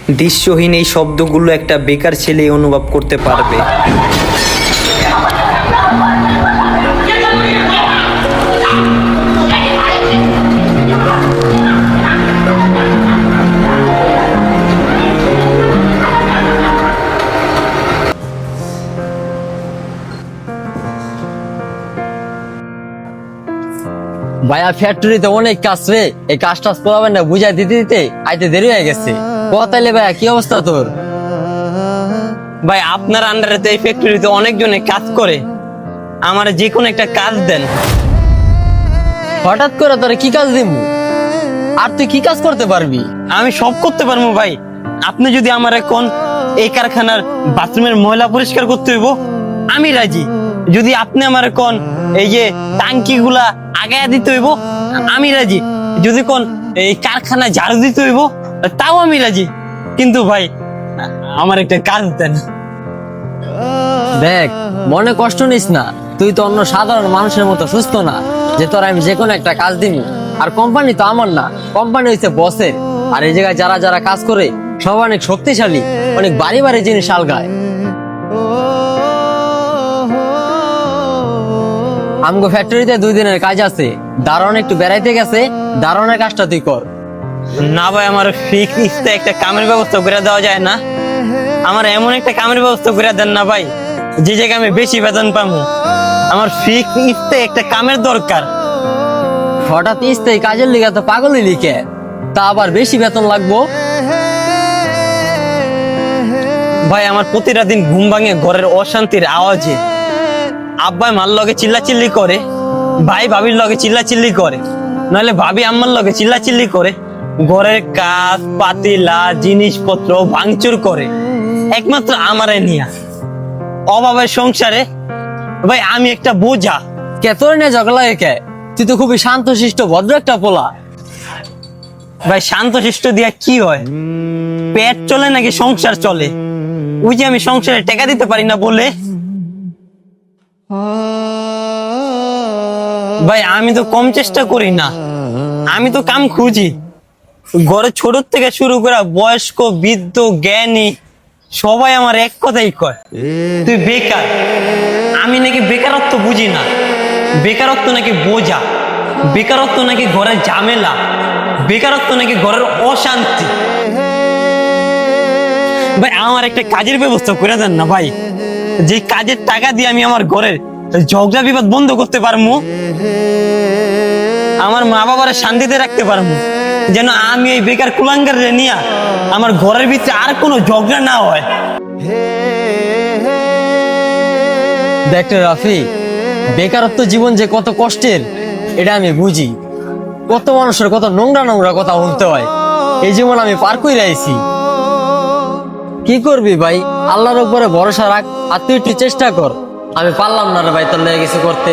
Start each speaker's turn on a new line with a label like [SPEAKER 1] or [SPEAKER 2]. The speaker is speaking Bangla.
[SPEAKER 1] দৃশ্যহীন এই শব্দগুলো একটা বেকার ছেলে অনুভব করতে পারবে।
[SPEAKER 2] ভাইয়া ফ্যাক্টরিতে অনেক কাজ রে, এই কাজটা করাবেন না বুঝাই দিতে দিতে আইতে দেরি হয়ে গেছে। তাইলে ভাইয়া কি অবস্থা তোর?
[SPEAKER 3] ভাই আপনার আন্ডারে তো এই ফ্যাক্টরিতে অনেকজনে কাজ করে, আমার যে কোনো একটা কাজ দেন।
[SPEAKER 2] হঠাৎ করে তোরে কি কাজ দিব? আর তুই কি কাজ করতে পারবি?
[SPEAKER 3] আমি সব করতে পারবো ভাই। আপনি যদি আমার এখন এই কারখানার বাথরুমের ময়লা পরিষ্কার করতে হইব, আমি রাজি। যদি আপনি আমার কোন এই যে টাঙ্কি গুলা আগায়া দিতে হইব, আমি রাজি। যদি কোন এই কারখানা ঝাড়ু দিতে হইব, তাও আমি রাজি। কিন্তু ভাই আমার একটা কাজ দেন।
[SPEAKER 2] দেখ, মনে কষ্ট নিস না, তুই তো অন্য সাধারণ মানুষের মতো সুস্থ না যে তোর আমি যে কোনো একটা কাজ দিব। আর কোম্পানি তো আমার না, কোম্পানি হচ্ছে বসের। আর এই জায়গায় যারা যারা কাজ করে সব অনেক শক্তিশালী, অনেক বাড়ি বাড়ি জিনিস আলগায়। আমগো ফ্যাক্টরিতে 2 দিনের কাজ আছে, দারোয়ান একটু বেড়াইতে গেছে, দারোয়ানের কাজটা তুই কর।
[SPEAKER 3] না ভাই, আমার ফিক্সড একটা কামের ব্যবস্থা করে দেওয়া যায় না? আমার এমন একটা কামের ব্যবস্থা করে দেন না ভাই, যে জায়গায় আমি বেশি বেতন পাবো। আমার ফিক্সড একটা কামের দরকার।
[SPEAKER 2] হঠাৎ স্থায়ী কাজের লিগে তো পাগলই লিখে, তা আবার বেশি বেতন লাগবো?
[SPEAKER 3] ভাই আমার প্রতিটা দিন ঘুম ভাঙে ঘরের অশান্তির আওয়াজে। আব্বাই মার লগে চিল্লাচিল্লি করে, ভাই ভাবির লগে চিল্লাচিল্লি করে, নাহলে ভাবি আম্মার লগে চিল্লাচিল্লি করে। ঘরের কাজ পাতিলা জিনিসপত্র ভাঙচুর করে একমাত্র আমারে নিয়া। অভাবের সংসারে ভাই আমি একটা বোঝা।
[SPEAKER 2] কে তোর নিয়ে ঝগড়া কে? তুই তো খুবই শান্তশিষ্ট ভদ্র একটা পোলা।
[SPEAKER 3] ভাই শান্তশিষ্ট দিয়া কি হয়? পেট চলে নাকি সংসার চলে? ওই যে আমি সংসারে টাকা দিতে পারি না বলে। ভাই আমি তো কম চেষ্টা করি না, আমি তো কাম খুঁজি। ঘরে ছোট থেকে শুরু করে বয়স্ক বৃদ্ধ জ্ঞানী সবাই আমার এক কথাই কয়, তুই বেকার। আমি নাকি বেকারত্ব বুঝি না, বেকারত্ব নাকি বোঝা, বেকারত্ব নাকি ঘরের ঝামেলা, বেকারত্ব নাকি ঘরের অশান্তি। ভাই আমার একটা কাজের ব্যবস্থা করে দেন না ভাই, যে কাজের টাকা দিয়ে আমি আমার ঘরের ঝগড়া বিবাদ বন্ধ করতে পারবো, আমার মা বাবার শান্তিতে রাখতে পারবো, যেন আমি এই বেকার কুলাঙ্গার নিয়ে আমার ঘরের ভিতরে আর কোনো ঝগড়া না হয়।
[SPEAKER 2] দেখ রে রাফি, বেকারত্ব জীবন যে কত কষ্টের এটা আমি বুঝি। কত মানুষের কত নোংরা নোংরা কথা বলতে হয়, এই জীবন আমি পার করে আইছি। কি করবি ভাই, আল্লাহর উপরে ভরসা রাখ, আর তুই একটু চেষ্টা কর। আমি পারলাম না রে ভাই তোর লেগে কিছু করতে।